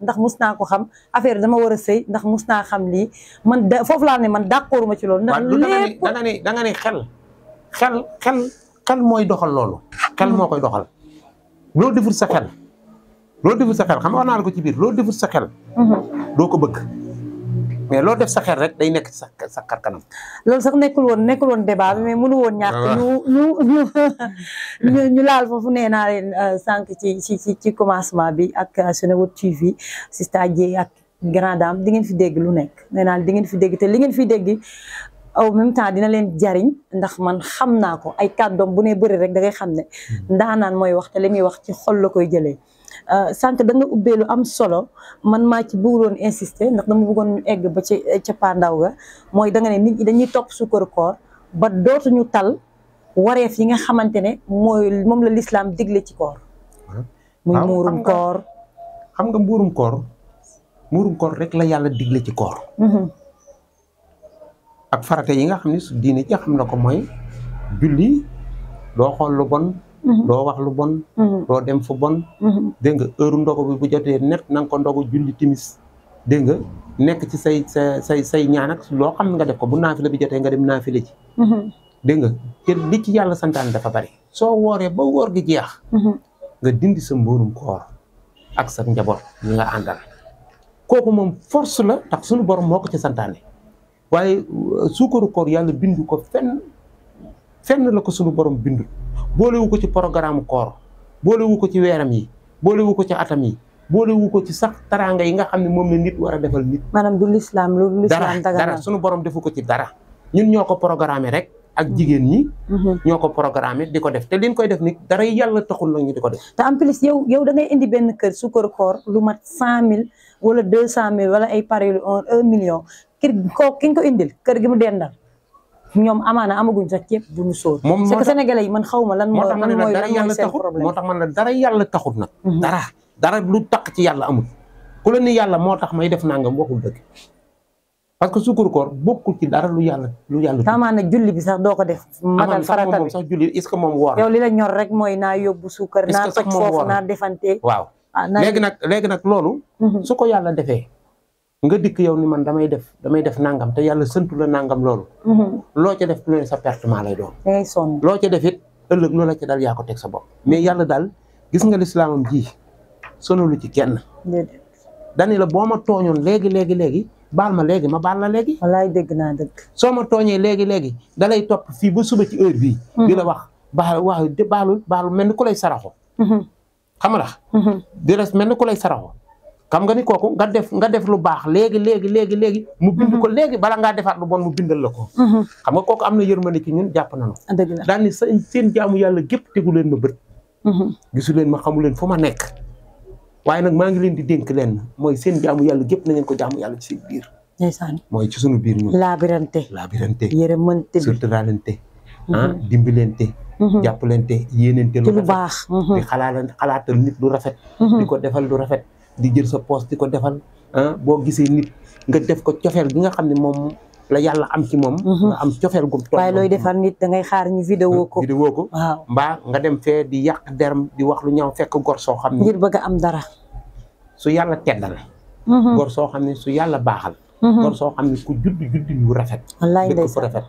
ndax mus naa ko xam affaire dama war a sëy ndax mus naa xam lii man foofu laa ne man d'accord ma ci loolu. ndax lépp da nga ne xel mooy doxal loolu. xel moo koy doxal. loo deful sa xel xam nga wax naa la ko ci biir loo deful sa xel. doo ko bëgg. mais loo def sa xel rek day nekk sa xar kanam. loolu sax nekkul woon débat bi mais mënu woon ñàkk ñu laal foofu nee naa leen sànq ci commencement bi ak Senewood TV Sista Dieye ak Grand Dame di ngeen fi dégg lu nekk nee naa di ngeen fi dégg te li ngeen fi dégg en même temps dina leen jariñ ndax man xam naa ko ay kàddoom bu ne bëri rek da ngay xam ne ndaanaan mooy wax te li muy wax ci xol la koy jëlee. sànq da nga ubbee lu am solo man maa ci bëggoon insister ndax dama bëggoon ñu egg ba ci cappaandaw ga mooy da nga ne nit ñi dañuy topp sukkaru koor ba dootuñu tal wareef yi nga xamante ne moom la lislaam digle ci koor. muy muurum koor. xam nga muurum koor rek la yàlla digle ci koor. ak farate yi nga xam ne su diine ci xam na ko mooy julli doo xool lu bon. doo wax lu bon. doo dem fu bon. dégg nga heure ndogu bi bu jotee net na nga ko ndogu julli timis dégg nga nekk ci say ñaan ak loo xam nga def ko bu naafila bi jotee nga dem naafila ci. dégg nga te li ci yàlla santaan dafa bari. soo wooree ba woor gi jeex. nga dindi sa mbuurum koor ak sa njaboot ñi nga àndal. kooku moom force la tax suñu borom moo ko ci santaane waaye suukaru koor yàlla bindu ko fenn la ko suñu borom bindu. boolewu ko ci programme koor boolewu ko ci weeram yi boolewu ko ci atam yi boolewu ko ci sax taraanga yi nga xam ne moom la nit war a defal nit. maanaam du lislaam lu lislaam dara sunu borom defu ko ci dara. ñun ñoo ko programmé rek ak jigéen ñi. ñoo ko programmé di ko def te liñ koy def nit dara yàlla taxul la ñu di ko def. te en plus yow da ngay indi benn kër sukkaru koor lu mat 100 000 wala 200 000 wala ay pari 1 million ki nga ko indil kër gi mu dendal. ñoom amaana amaguñ sax ceeb bu ñu sóor. moom c'est que sénégalais yi man xaw ma lan mooy seen problème. moo tax man la dara yàlla taxut nag. dara lu tax ci yàlla amul. ku la ni yàlla moo tax may def nangam waxul dëgg parce que sukkur koor bokkul ci dara lu yàlla. amaana julli bi sax doo ko def. matal farata bi sax julli est-ce que moom woor yow li la ñor rek mooy naa yóbbu suukar. naa toj foofu naa defante. waaw léegi nag loolu. su ko yàlla defee. nga dikk yow ni man damay def nangam te yàlla sëntu la nangam loolu. loo ca def lu ne sa pertement lay doon. dangay sonn loo ca def it ëllëg loola ca dal yaa ko teg sa bopp. mais yàlla daal gis nga lislaamam ji sonalu ci kenn. dani la boo ma tooñoon léegi baal ma léegi ma baal la léegi. wallaay dégg naa dëgg. soo ma tooñee léegi da lay topp fii ba suba ci heure bii. di la wax baalu mel ni ku lay saraxo. xam nga di la mel ni ku lay saraxo. xam nga ni kooku nga def lu baax léegi mu bind ko léegi bala ngaa defaat lu bon mu bindal la ko. xam nga kooku am na yërmande ci ñun jàpp nañu. dëgg la daal ni seen jaamu yàlla gépp tegu leen ma bët. gisu leen ma xamu leen fu ma nekk. waaye nag maa ngi leen di dénk leen mooy seen jaamu yàlla gépp na ngeen ko jaamu yàlla ci seen biir. ndeysaan mooy ci sunu biir ñun. laabirante yërëmante surtout dimbalante. jàppalante yéenante lu baax. di xalaatal nit lu rafet. di ko defal lu rafet. di jël sa poste di ko defal boo gisee nit nga def ko cofeel bi nga xam ne moom la yàlla am ci moom. nga am cofeel gu toll. waaye looy defal nit da ngay xaar ñu vidéo ko. waaw mbaa nga dem fee di yàq derm di wax lu ñaaw fekk gor soo xam ne. ngir bëgg a am dara. su yàlla teddal. gor soo xam ne su yàlla baaxal. gor soo xam ne ku judd yu rafet. wallaay dëkk fu rafet.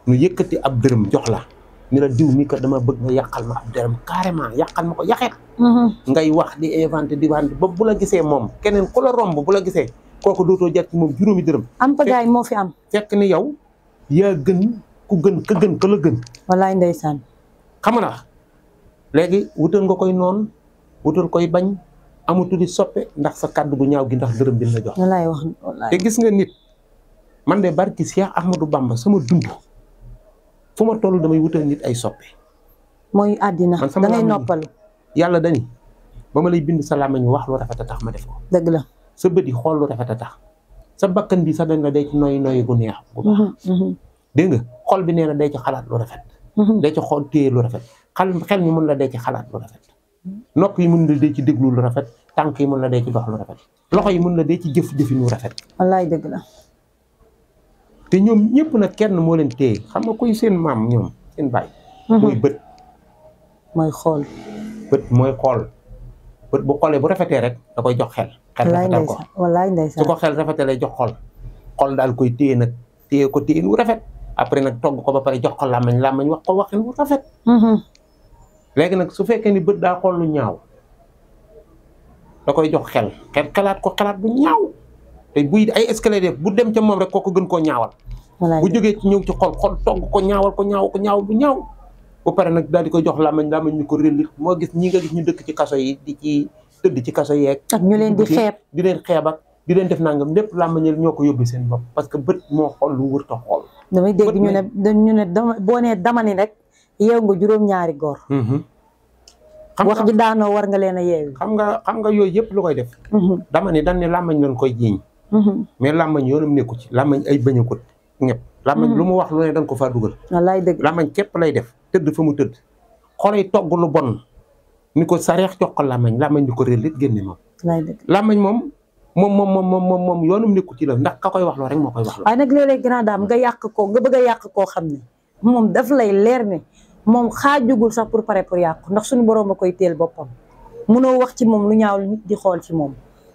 nu yëkkati ab dërëm jox la. ni la diw mi ko dama bëgg nga yàqal ma ab dërëm carrément yàqal ma ko yaxeet. ngay wax di inventé di wante ba bu la gisee moom keneen ku la romb bu la gisee kooku dootoo jar ci moom juróomi dërëm. am pagaay moo fi am. fekk ni yow yaa gën ku gën ka la gën. wallaay ndeysaan. xam nga léegi wutal nga koy noonu wutal koy bañ amatu di soppe ndax sa kàddu gu ñaaw gi ndax dërëm bi la jox. wallaay wax wallaay. te gis nga nit man de barki Cheikh Ahmadou Bamba sama dund. fu ma toll damay wutal nit ay soppe. mooy àddina da ngay noppalu. yàlla dani ba ma lay bind sa làmmiñ wax lu rafet a tax ma def ko. dëgg la sa bët yi xool lu rafet a tax sa bakkan bi sax dañ la day ci noy gu neex bu baax. dégg nga xol bi nee na day ci xalaat lu rafet. day ci xool téye lu rafet xel mi mun la day ci xalaat lu rafet. nopp yi mun la day ci déglu lu rafet tànk yi mun la day ci dox lu rafet loxo yi mun la day ci jëfinu rafet. wallaay dëgg la. te ñoom ñëpp nag kenn moo leen téye xam nga koy seen maam ñoom seen baay. mooy bët. mooy xool. bët mooy xool bët bu xoolee bu rafetee rek da koy jox xel. xel rafetal ko wallaay su ndeysaan ko xel rafetalee jox xol daal koy téye nag téye ko téye wu rafet après nag togg ko ba pare jox ko làmmañ wax ko waxin wu rafet léegi nag su fekkee ni bët daa xool lu ñaaw da koy jox xelaat ko xelaat bu ñaaw te buy ay escalier bu dem ca moom rek kooku gën koo ñaawal bu jógee ci ñëw ci xol togg ko ñaawal bu ñaaw ba pare nag daal di koy jox làmmañ ñu ko rellit moo gis ñi nga gis ñu dëkk ci kaso yi di ci tëdd ci kaso yeeg ak ñu leen di xeeb di leen xeeb ak di leen def nangam lépp làmmañal ñoo ko yóbbu seen bopp parce que bët moo xool lu wër ta xool damay dégg ñu ne boo nee dama ni rek yeew nga juróom-ñaari góor wax ji daanoo war nga leen a yeewi xam nga yooyu yëpp lu koy def dama ni dañ ne làmmañ lañ koy jiiñ mais làmmañ yoonam nekku ci làmmañ ay bañ a ko ñëpp làmmañ lu mu wax lu ne dañ ko faa dugal wallaay dëgg làmmañ képp lay def tëdd fa mu tëdd xolay togg lu bon ni ko sareex jox ko làmmañ di ko réel it génne moom wallaay dëgg làmmañ moom yoonam nekku ci la ndax ka koy wax loo rek moo koy wax loo waaye nag léeg-léeg grand dame nga yàq ko nga bëgg a yàq koo xam ne moom daf lay leer ne moom xaajugul sax pour pare pour yàqu ndax suñu borom a koy teel boppam munoo wax ci moom lu ñaaw lu nit di xool ci moom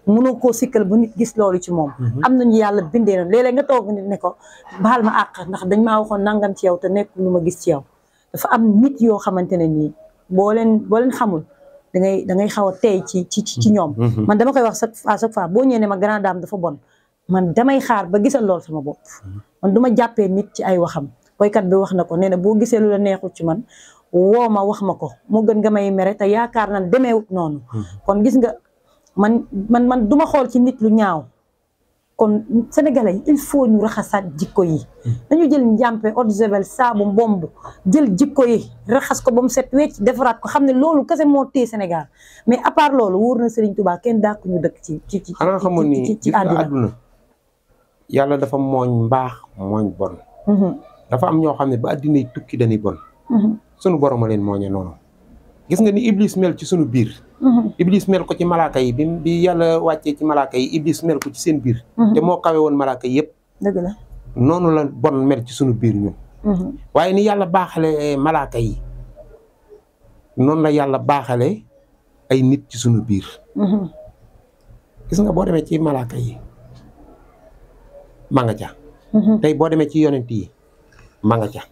munoo koo sikkal ba nit gis loolu ci moom am nañu yàlla bindee noonu léeg-léeg nga toog nit ne ko baal ma àq ndax dañ maa waxoon nangam ci yow te nekk lu ma gis ci yow dafa am nit yoo xamante ne nii boo leen xamul da ngay xaw a tey ci ñoom man dama koy wax à chaque fois boo ñëwee ne ma grande dame dafa bon man damay xaar ba gisal loolu sama bopp man du ma jàppee nit ci ay waxam boykat bi wax na ko nee na boo gisee lu la neexul ci man woo ma wax ma ko moo gën nga may mere te yaakaar na demeewut noonu kon gis nga man du ma xool ci nit lu ñaaw kon sénégalais yi il faut ñu raxasaat jikko yi dañu jël njàmpe eau de javel saabu mbomb jël jikko yi raxas ko ba mu set wecc defaraat ko xam ne loolu kese moo téye Sénégal mais à part loolu wóor na Serigne Touba kenn dàq ñu dëkk ci xanaa xamoon ni ci àdduna yàlla dafa mooñ mbaax mooñ bon dafa am ñoo xam ne ba àddina yi tukki dañuy bon sunu borom a leen mooñe noonu gis nga ni Iblis mel ci sunu biir Iblis mel ko ci malaaka yi bi yàlla wàccee ci malaaka yi Iblis mel ko ci seen biir te moo kawe woon malaaka yi yëpp dëgg la noonu la bon mel ci sunu biir ñun waaye ni yàlla baaxale malaaka yi noonu la yàlla baaxale ay nit ci sunu biir gis nga boo demee ci malaaka yi ma nga ca tey boo demee ci yonent yi ma nga ca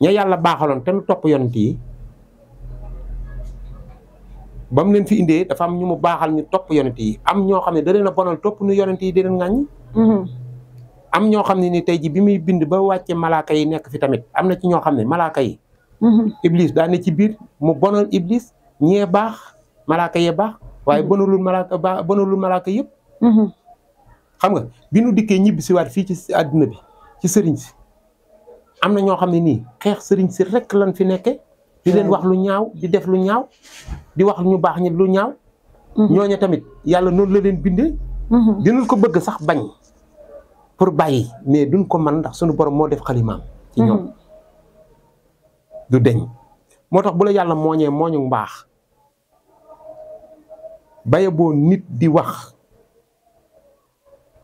ña yàlla baaxaloon te nu topp yonent yi ba mu leen fi indee dafa am ñu mu baaxal ñu topp yonent yi am ñoo xam ne da leen a bonal topp nu yonent yi di leen ŋàññi am ñoo xam ne ni tey ji bi muy bind ba wàcce malaaka yi nekk fi tamit am na ci ñoo xam ne malaaka yi Iblis daa ne ci biir mu bonal Iblis ñee baax malaaka yee baax waaye bonalul malaaka yëpp xam nga bi nu dikkee ñibbi si waat fii ci àdduna bi ci sëriñ si am na ñoo xam ne nii xeex sëriñ si rek lan fi nekke di leen wax lu ñaaw di def lu ñaaw di wax ñu baax ñi lu ñaaw ñooñu tamit yàlla noonu la leen bindee dinañ ko bëgg sax bañ pour bàyyi mais duñ ko man ndax suñu borom moo def xalimaam ci ñoom du deñ moo tax bu la yàlla mooñee mooñu mbaax baye boo nit di wax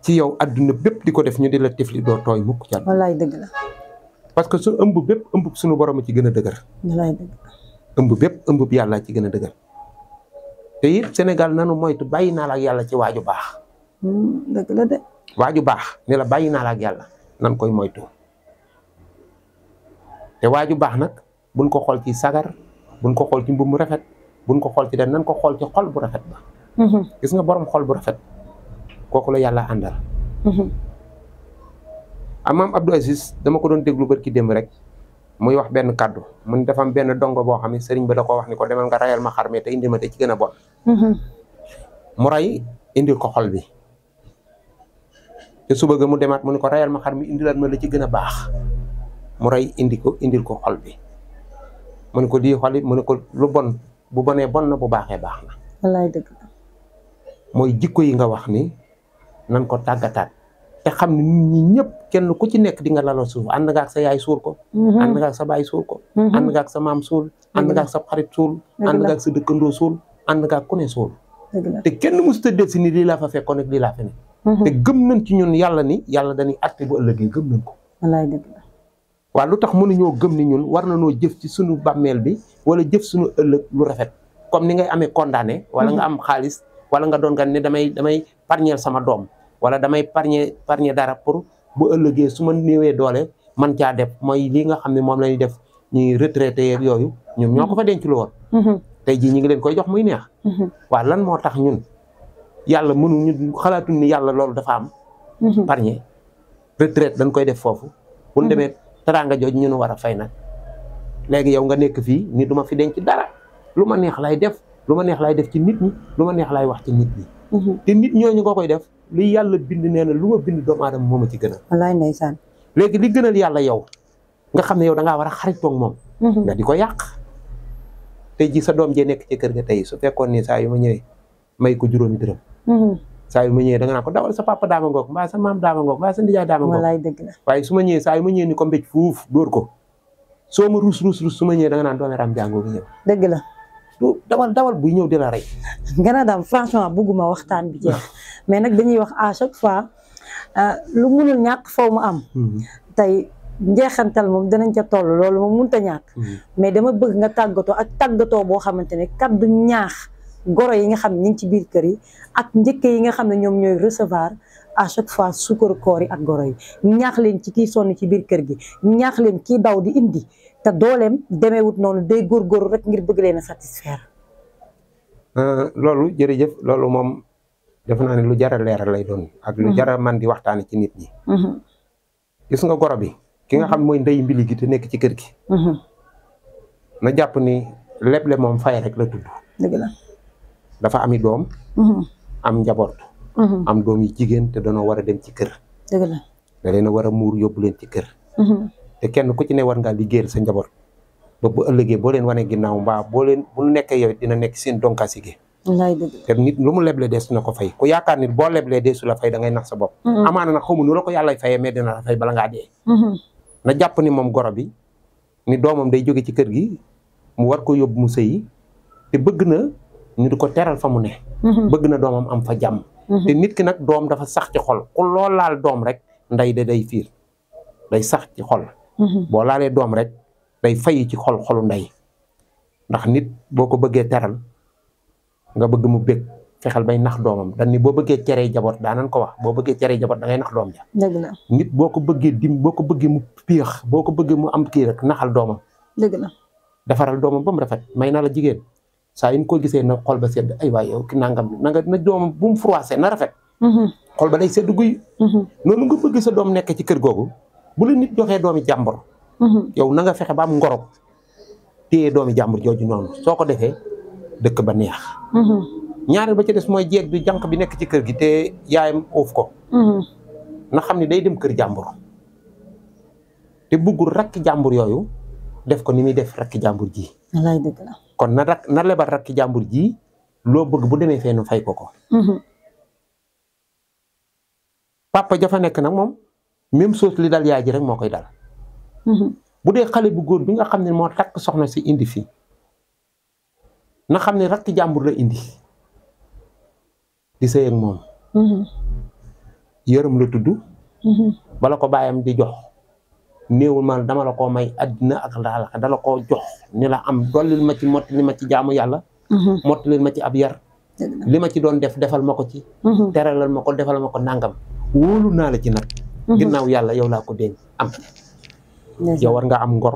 ci yow adduna bépp di ko def ñu di la tifli doo tooy mukk ca wallaay dëgg la parce que su ëmb bépp ëmb suñu borom a ci gën a dëgër wallaay dëgg ëmb bépp ëmb yàlla ci gën a dëgër te it Sénégal nanu moytu bàyyi naa la ak yàlla ci waaju baax dëgg la de waaju baax ne la bàyyi naa la ak yàlla nan koy moytu te waaju baax nag buñ ko xool ci sagar buñ ko xool ci mbubb mu rafet buñ ko xool ci den nan ko xool ci xol bu rafet ba gis nga borom xol bu rafet kooku la yàlla àndal Maam Abdou Aziz dama ko doon déglu barki démb rek muy wax benn kàddu mun dafa am benn dongo boo xam ne sëriñ ba da ko wax ni ko demal nga rayal ma xar mi te indi ma te ci gën a bon mu ray indil ko xol bi te suba ga mu demaat mu ne ko rayal ma xar mi indilaat ma la ci gën a baax mu ray indil ko xol bi mu ne ko di xol mu ne ko lu bon bu bonee bon na bu baaxee baax na wallaay dëgg la mooy jikko yi nga wax ni nan ko tàggataat te xam ne nit ñi ñëpp kenn ku ci nekk di nga laloo suuf ànd nga ak sa yaay suul ko ànd nga ak sa baay suul ko ànd nga ak sa maam suul ànd nga ak sa xarit suul ànd nga ak sa dëkkandoo suul ànd nga ak ku ne suul te kenn mos tëddee si ni lii laa fa fekkoon ak lii laa fa ne te gëm nañ ci ñun yàlla ni yàlla dañuy atte bu ëllëgee gëm nañ ko wallaay dëgg la waaw lu tax mënuñoo gëm ni ñun war na noo jëf ci suñu bàmmeel bi wala jëf suñu ëllëg lu rafet comme ni ngay amee condamné wala nga am xaalis wala nga doon gan ne damay parñeel sama doom wala damay parñe dara pour bu ëllëgee su ma néewee doole man caa def mooy lii nga xam ne moom la ñuy def ñuy retraité yeeg yooyu ñoom ñoo ko fa denc lu woon tey jii ñi ngi leen koy jox muy neex waaw lan moo tax ñun yàlla mënuñu xalaatuñ ni yàlla loolu dafa am parñe retraite dañ koy def foofu bu ñu demee teraanga jooj ñu war a fay nag léegi yow nga nekk fii ni duma fi denc dara lu ma neex lay def lu ma neex lay def ci nit ñi lu ma neex lay wax ci nit ñi te nit ñooñu nga koy def li yàlla bind nee na lu ma bind doomu aadama moo ma ci gënal wallaay ndeysaan léegi li gënal yàlla yow nga xam ne yow da ngaa war a xaritoog moom nga di ko yàq tey ji sa doom jee nekk ci kër ga tey su fekkoon ni saa yu ma ñëwee may ko juróomi dërëm saa yu ma ñëwee da nga naan ko dawal sa papa daama ngoog mbaa sa maam daama ngoog mbaa sa ndijaay daama ngoog wallaay dëgg la waaye su ma ñëwee saa yu ma ñëwee ni ko mbéj fuuf dóor ko soo ma ruus su ma ñëwee da nga naan doone ram jàngoo gi ñëw dëgg la du dawal buy ñëw di la rey Grand Dame franchement bëgguma waxtaan bi jeex mais nag dañuy wax à chaque fois lu mënul ñàkk faw mu am tey njeexantal moom danañ ca toll loolu moom mënut a ñàkk mais dama bëgg nga tàggatoo ak tàggatoo boo xamante ne kaddu ñaax goro yi nga xam ne ñu ngi ci biir kër yi ak njëkke yi nga xam ne ñoom ñooy recevoir à chaque fois sukkaru koor yi ak goro yi ñaax leen ci kii sonn ci biir kër gi ñaax leen kii daw di indi te dooleem demeewut noonu day góorgóorlu rek ngir bëgg leen a satisfaire. loolu jërëjëf loolu moom def naa ne lu jar a leeral lay doon ak lu jar a man di waxtaane ci nit ñi gis nga goro bi ki nga xam mooy ndey mbili gi te nekk ci kër gi na jàpp ni leble moom fay rek la tudd dëgg la dafa ami doom am njaboot am doom yi jigéen te danoo war a dem ci kër dëgg la da leen a war a muur yóbbu leen ci kër te kenn ku ci ne war ngaa liggéeyal sa njaboot ba bu ëllëgee boo leen wane ginnaaw mbaa bu nekkee yow dina nekk seen donkaasi gi te nit lu mu leble deesu na ko fay ku yaakaar nit boo leblee deesu la fay da ngay nax sa bopp amaana nag xamu nu la ko yàlla fayee mais dina la fay bala ngaa dee na jàpp ni moom goro bi ni doomam day jóge ci kër gi mu war ko yóbbu mu sëyi te bëgg na ñu di ko teral fa mu ne bëgg na doomam am fa jàmm te nit ki nag doom dafa sax ci xol ku loo laal doom rek ndey de day fiir day sax ci xol boo laalee doom rek day fay ci xolu ndey ndax nit boo ko bëggee teral nga bëgg mu bég fexeel bay nax doomam dañ ni boo bëggee cerey jaboot daanan ko wax boo bëggee cerey jaboot da ngay nax doom ja dëgg la nit boo ko bëggee mu piix boo ko bëggee mu am kii rek naxal doomam dëgg la defaral doomam ba mu rafet may na la jigéen saa yu ñu ko gisee na xol ba sedd ay waay yow ki nangam na doomam bu mu froissé na rafet xol ba day sedd guy noonu nga bëgg sa doom nekk ci kër googu bu la nit joxee doomi jàmbur yow na nga fexe ba am ngorog téye doomi jàmbur jooju noonu soo ko defee dëkk ba neex ñaareel ba ci des mooy jeeg bi jànq bi nekk ci kër gi te yaayam uuf ko na xam ne day dem kër jàmbur te buggul rakki jàmbur yooyu def ko ni muy def rakki jàmbur ji wallaay dëgg la kon na lebal rakki jàmbur ji loo bëgg bu demee fee nu fay ko papa jafa nekk nag moom même chose li dal yaay ji rek moo koy dal bu dee xale bu góor bi nga xam ne moo takk soxna si indi fii na xam ne rakki jàmbur la indi di sëy ak moom yërëm la tudd bala ko bàyyam di jox néewul ma dama la koo may àddina ak laalaka dala koo jox ni la am dollil ma ci mottali ma ci jaamu yàlla mottalil ma ci ab yar li ma ci doon def defal ma ko ci teralal ma ko defal ma ko nangam wóolu naa la ci nag ginnaaw yàlla yow laa ko dénk am yow war nga am ngor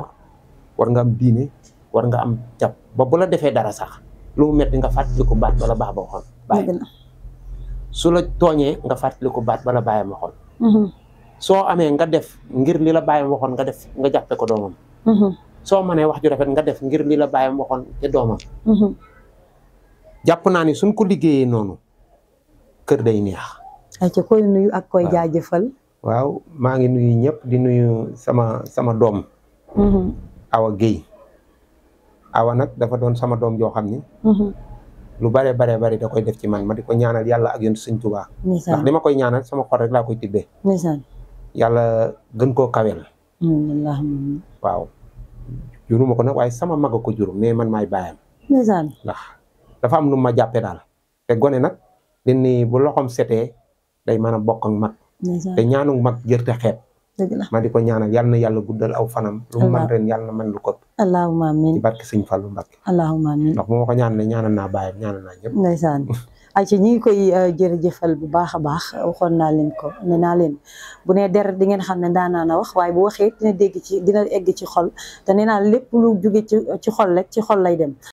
war nga am diine war nga am jàpp ba bu la defee dara sax lu mu metti nga fàttali ko baat bala baax ba waxoon bàyyi su la tooñee nga fàttali ko baat bala bàyyam waxoon soo amee nga def ngir li la bàyyam waxoon nga def nga jàppe ko doomam soo mënee wax ju rafet nga def ngir li la bàyyam waxoon te doomam jàpp naa ni suñ ko liggéeyee noonu kër day neex ay ca koy nuyu ak koy jaajëfal waaw maa ngi nuyu ñëpp di nuyu sama doom Awa Guèye Awa nag dafa doon sama doom joo xam ni lu bare da koy def ci man ma di ko ñaanal yàlla ak yonent Sëñ Tuubaa ndax li ma koy ñaanal sama xol rek laa koy tibbee yàlla gën koo kawel waaw juruma ko nag waaye sama mag a ko jur mais man maay baayam ndax dafa am lu ma jàppee daal te gone nag din ni bu loxom setee day mën a bokk ak mag te ñaanu mag jërte xeeb ma di ko ñaanal yàlla na yàlla guddal aw fanam lu mu man ren yàlla na man lu ko allahumma amiin ci barke Sëñ Fallu Mbàkke allahumma amiin ndax bu ma ko ñaanalee ñaanal naa baayam ñaanal naa ñëpp ndeysaan ayca ñi ngi koy jërëjëfal bu baax a baax waxoon naa leen ko nee naa leen bu nee der di ngeen xam ne daanaan a wax waaye bu waxee dina dégg ci dina egg ci xol te nee naa lépp lu jóge ci xol rek ci xol lay dem